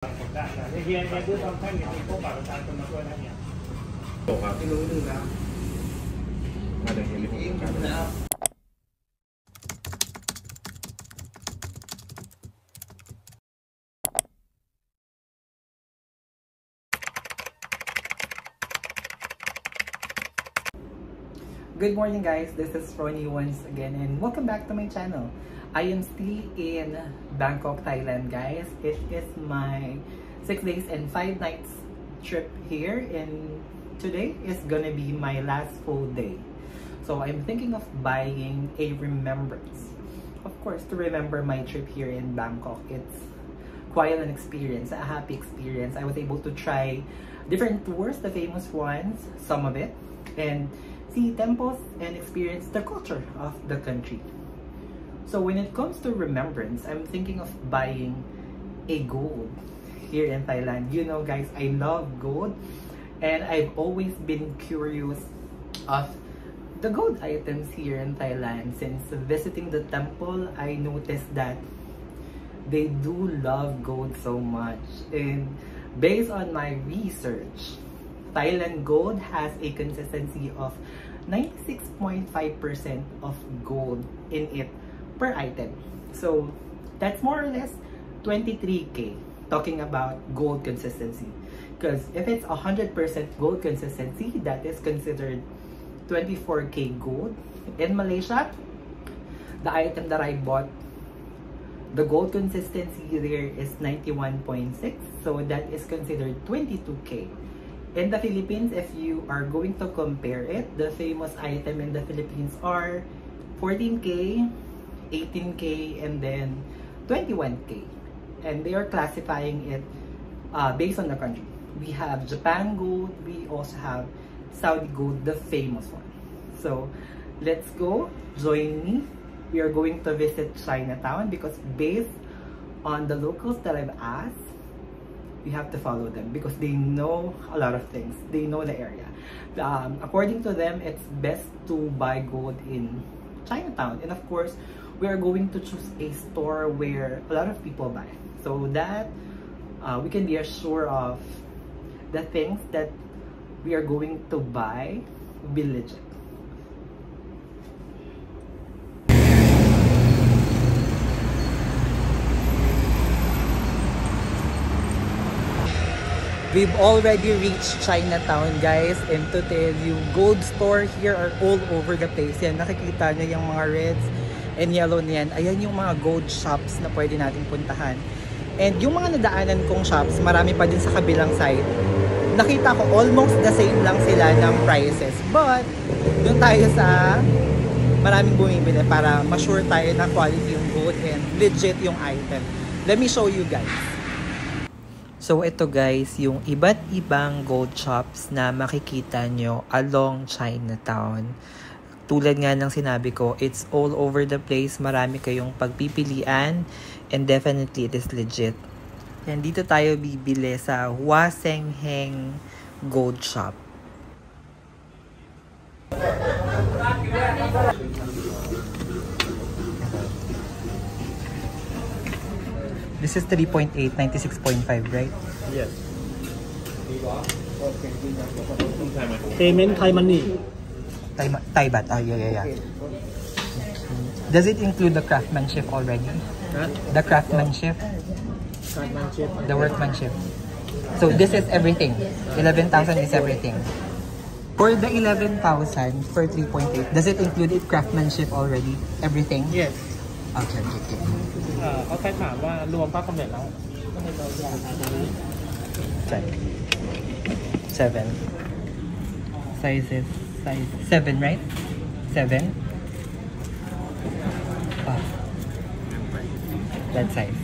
ได้เฮียด้วยตอนท่านเนี่ยมีพวกบัตรประชาชนมาด้วยนะเนี่ยบอกครับไม่รู้นึงแล้วมาเดี๋ยวเฮียรีบพูดกันแล้ว Good morning guys, this is Ronnie once again and welcome back to my channel. I am still in Bangkok, Thailand guys. It is my 6 days and 5 nights trip here and today is gonna be my last full day. So I'm thinking of buying a remembrance. Of course, to remember my trip here in Bangkok. It's quite an experience, a happy experience. I was able to try different tours, the famous ones, some of it, and see temples and experience the culture of the country. So when it comes to remembrance, I'm thinking of buying a gold here in Thailand. You know guys, I love gold and I've always been curious of the gold items here in Thailand. Since visiting the temple, I noticed that they do love gold so much, and based on my research, Thailand gold has a consistency of 96.5% of gold in it per item. So that's more or less 23k talking about gold consistency. Because if it's 100% gold consistency, that is considered 24k gold. In Malaysia, the item that I bought, the gold consistency there is 91.6, so that is considered 22k. In the Philippines, if you are going to compare it, the famous item in the Philippines are 14k, 18k, and then 21k. And they are classifying it based on the country. We have Japan gold, we also have Saudi gold, the famous one. So let's go, join me. We are going to visit Chinatown because based on the locals that I've asked, we have to follow them because they know a lot of things. They know the area. According to them, it's best to buy gold in Chinatown. And of course, we are going to choose a store where a lot of people buy. So that we can be assured of the things that we are going to buy will be legit. We've already reached Chinatown guys, and to tell you, gold store here are all over the place. Yan, nakikita nyo yung mga reds and yellow niyan. Ayan yung mga gold shops na pwede natin puntahan. And yung mga nadaanan kong shops, marami pa din sa kabilang side. Nakita ko almost the same lang sila ng prices. But, doon tayo sa maraming bumibili para ma-sure tayo na quality yung gold and legit yung item. Let me show you guys. So ito guys, yung iba't ibang gold shops na makikita nyo along Chinatown. Tulad nga ng sinabi ko, it's all over the place. Marami kayong pagpipilian and definitely it is legit. Yan, dito tayo bibili sa Hoa Seng Heng Gold Shop. This is 3.8, 96.5, right? Yes. Payment Thai money. Thai baht. Oh, yeah. Does it include the craftsmanship already? Huh? The craftsmanship? The workmanship. So this is everything. 11,000 is everything. For the 11,000 for 3.8, does it include craftsmanship already? Everything? Yes. Okay. เขาแค่ถามว่ารวมป้าคำเร็จแล้ว 7 sizes, size 7, right? 7. That size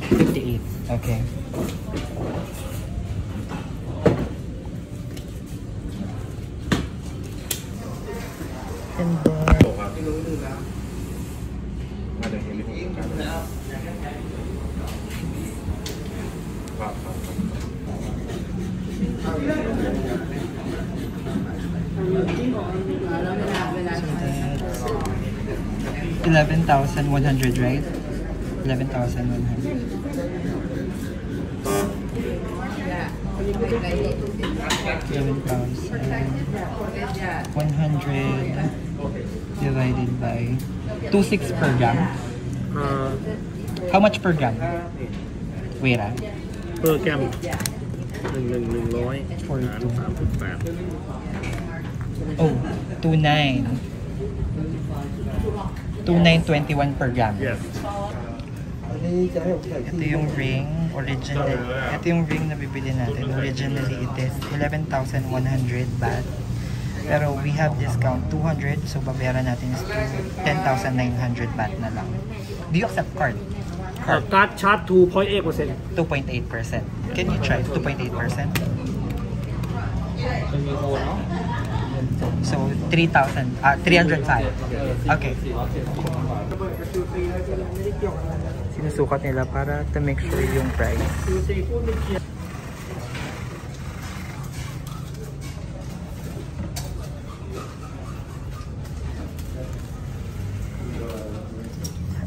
58. Okay. And thenบอกครับไม่รู้นึงแล้วมาเดี๋ยวเฮียรีบพูดกันแล้วครับ11,100, right? 11,100. 11,100 divided by 2.6 per gram. How much per gram? Wait, per gram 42. 1,138 Oh, 2.9. 2.921 per gram. yes. Ito yung ring, original. Ito yung ring na bibili natin. Originally, it is 11,100 baht. Pero we have discount 200, so babayaran natin is 10,900 baht na lang. Do you accept card? Card charge 2.8%. 2.8%. Can you try 2.8%? So 3,000, 305. Okay. Sinusukat nila para to make sure yung price.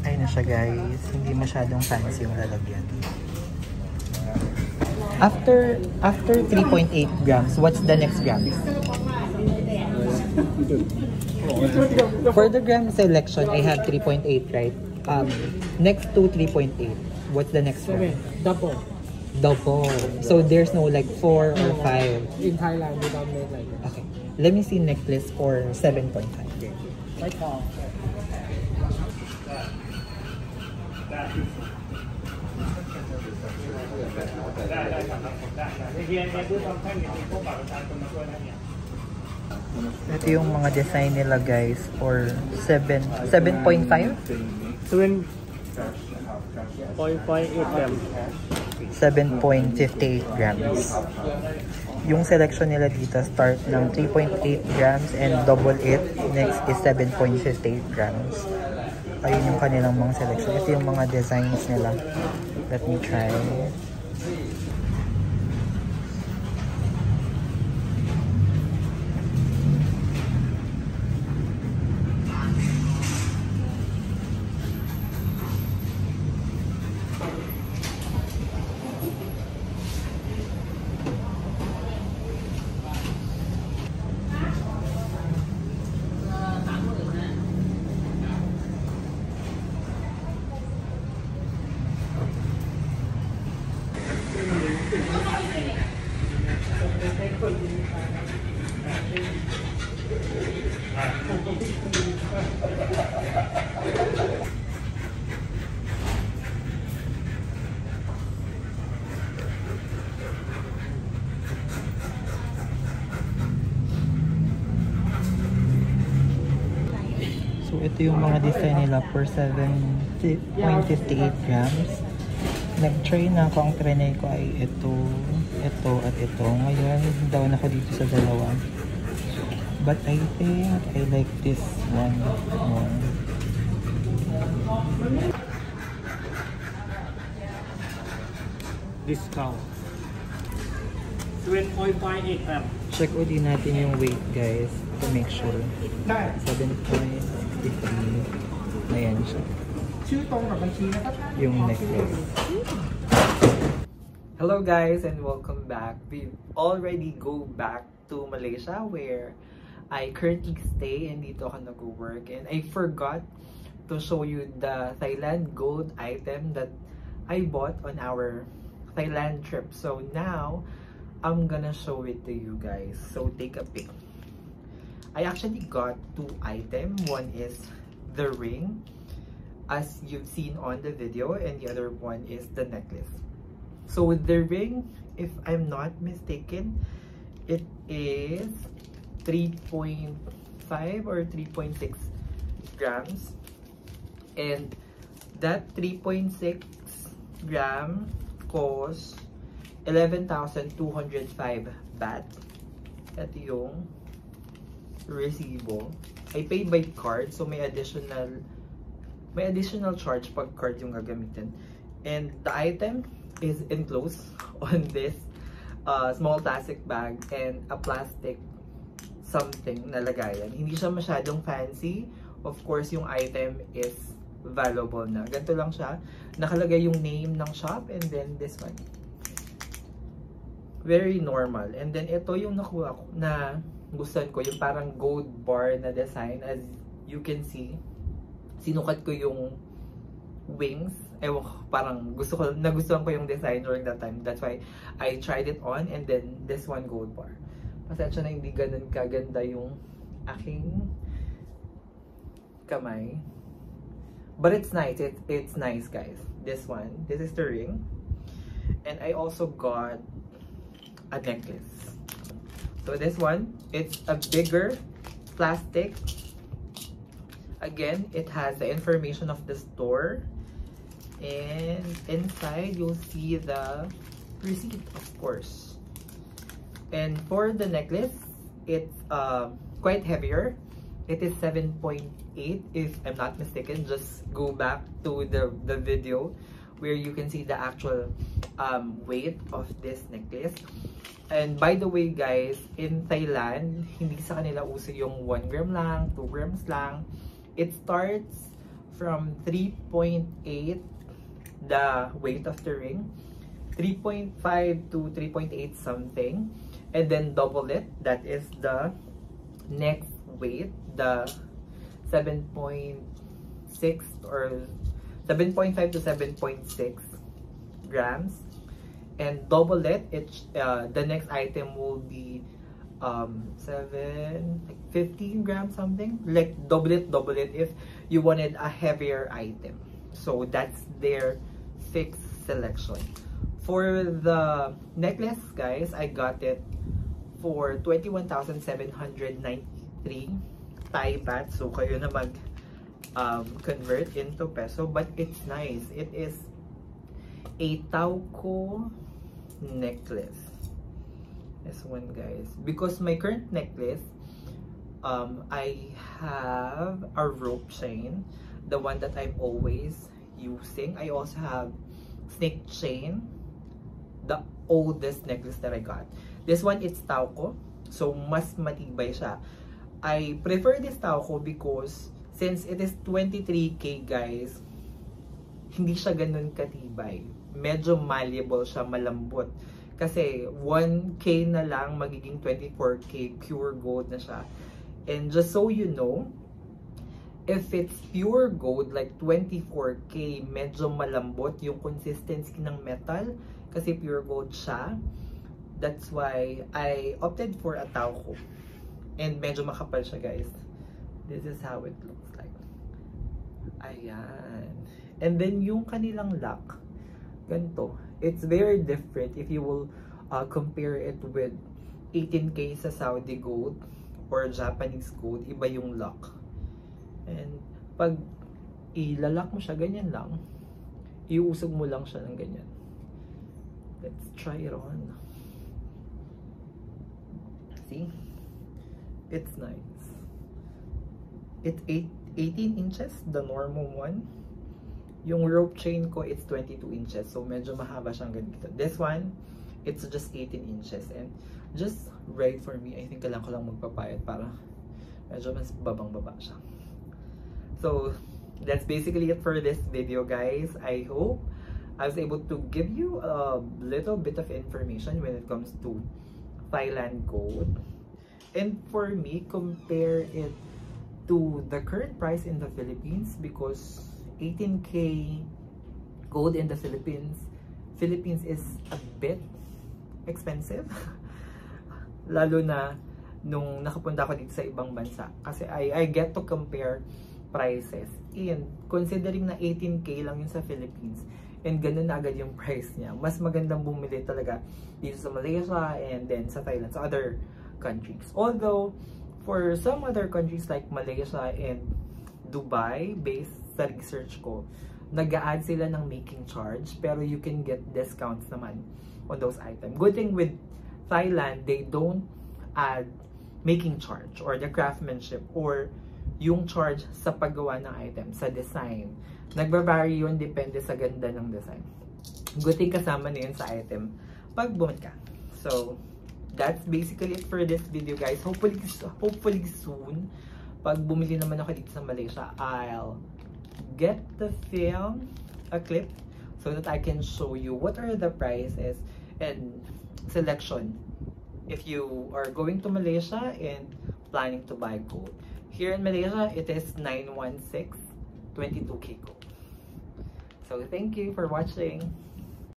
Ayun na siya guys, hindi masyadong fancy yung lalagyan. After 3.8 grams, what's the next grams? For the gram selection, I have 3.8, right? Next to 3.8, what's the next gram? Double. Double. So there's no like 4 or 5. In Thailand, we don't make like that. Okay. Let me see necklace for 7.5. Like how? Ito yung mga design nila guys for 7.5? 7.58 gram. 7.58 grams. Yung selection nila dito start ng 3.8 grams and double it. Next is 7.58 grams. Ayun yung kanilang mga selection. Ito yung mga designs nila. Let me try. So ito yung mga design nila for 7.58 grams. Nag-try na ako, ang trinay ko ay ito, at ito. Ngayon, down ako dito sa dalawa. But I think I like this one more. Discount. 7.58 gram. Check ulit natin yung weight guys to make sure. 7.63. Ayan siya. Yung necklace. Hello guys and welcome back. We already go back to Malaysia where I currently stay and dito ako nag-work, and I forgot to show you the Thailand gold item that I bought on our Thailand trip. So now I'm gonna show it to you guys. So take a pic. I actually got 2 items. One is the ring, as you've seen on the video, and the other one is the necklace. So with the ring, if I'm not mistaken, it is 3.5 or 3.6 grams, and that 3.6 gram costs 11,205 baht. Ito yung resibo. I paid by card, so may additional charge pag card yung gagamitin. And the item is enclosed on this small plastic bag and a plastic something na lagayan. Hindi siya masyadong fancy. Of course, yung item is valuable na. Ganito lang siya. Nakalagay yung name ng shop and then this one. Very normal. And then ito yung nakuha ko na gustuhan ko, yung parang gold bar na design. As you can see, sinukat ko yung wings. Ewan ko, parang nagustuhan ko yung design during that time. That's why I tried it on, and then this one gold bar. Pasensya na hindi ganun kaganda yung aking kamay. But it's nice. It's nice, guys. This one. This is the ring. And I also got a necklace. So this one, it's a bigger plastic. Again, it has the information of the store. And inside, you'll see the receipt, of course. And for the necklace, it's quite heavier. It is 7.8 if I'm not mistaken. Just go back to the video where you can see the actual weight of this necklace. And by the way, guys, in Thailand, hindi sa kanila uso yung 1 gram lang, 2 grams lang. It starts from 3.8, the weight of the ring, 3.5 to 3.8 something, and then double it. That is the next weight, the 7.6 or 7.5 to 7.6 grams, and double it. The next item will be 15 grams something, like double it if you wanted a heavier item. So that's their fixed selection. For the necklace, guys, I got it for 21,793 Thai baht. So kayo na mag convert into peso, but it's nice. It is a Tauco necklace. This one, guys, because my current necklace, I have a rope chain, the one that I'm always using. I also have snake chain, the oldest necklace that I got. This one, it's Tauco, so mas matibay siya. I prefer this Tauco because since it is 23K, guys, hindi siya ganun katibay. Medyo malleable siya, malambot. Kasi 1K na lang, magiging 24K, pure gold na siya. And just so you know, if it's pure gold, like 24K, medyo malambot yung consistency ng metal. Kasi pure gold siya. That's why I opted for a Tauco. And medyo makapal siya, guys. This is how it looks like. Ayan. And then yung kanilang lock, ganito. It's very different if you will compare it with 18K sa Saudi gold or Japanese gold. Iba yung lock. And pag ilalak mo siya, ganyan lang. Iusog mo lang siya ng ganyan. Let's try it on. See? It's nice. It's 18 inches, the normal one. Yung rope chain ko, it's 22 inches. So, medyo mahaba siyang ganito. This one, it's just 18 inches. And just right for me, I think kailangan ko lang magpapayat para medyo mas babang-baba siya. So, that's basically it for this video, guys. I hope I was able to give you a little bit of information when it comes to Thailand gold. And for me, compare it to the current price in the Philippines, because 18K gold in the Philippines is a bit expensive. Lalo na nung nakapunta ko dito sa ibang bansa. Kasi I get to compare prices. And considering na 18K lang yun sa Philippines, and ganun na agad yung price niya, mas magandang bumili talaga dito sa Malaysia and then sa Thailand, sa other countries. Although, for some other countries like Malaysia and Dubai, based sa research ko, nag-a-add sila ng making charge, pero you can get discounts naman on those items. Good thing with Thailand, they don't add making charge or the craftsmanship or yung charge sa paggawa ng item, sa design. Nagba-vary yun, depende sa ganda ng design. Good thing kasama na yun sa item pag bumili ka. So, that's basically it for this video, guys. Hopefully soon, pag bumili naman ako dito sa Malaysia, I'll get to film a clip so that I can show you what are the prices and selection if you are going to Malaysia and planning to buy gold. Here in Malaysia, it is 916 22K gold. So thank you for watching.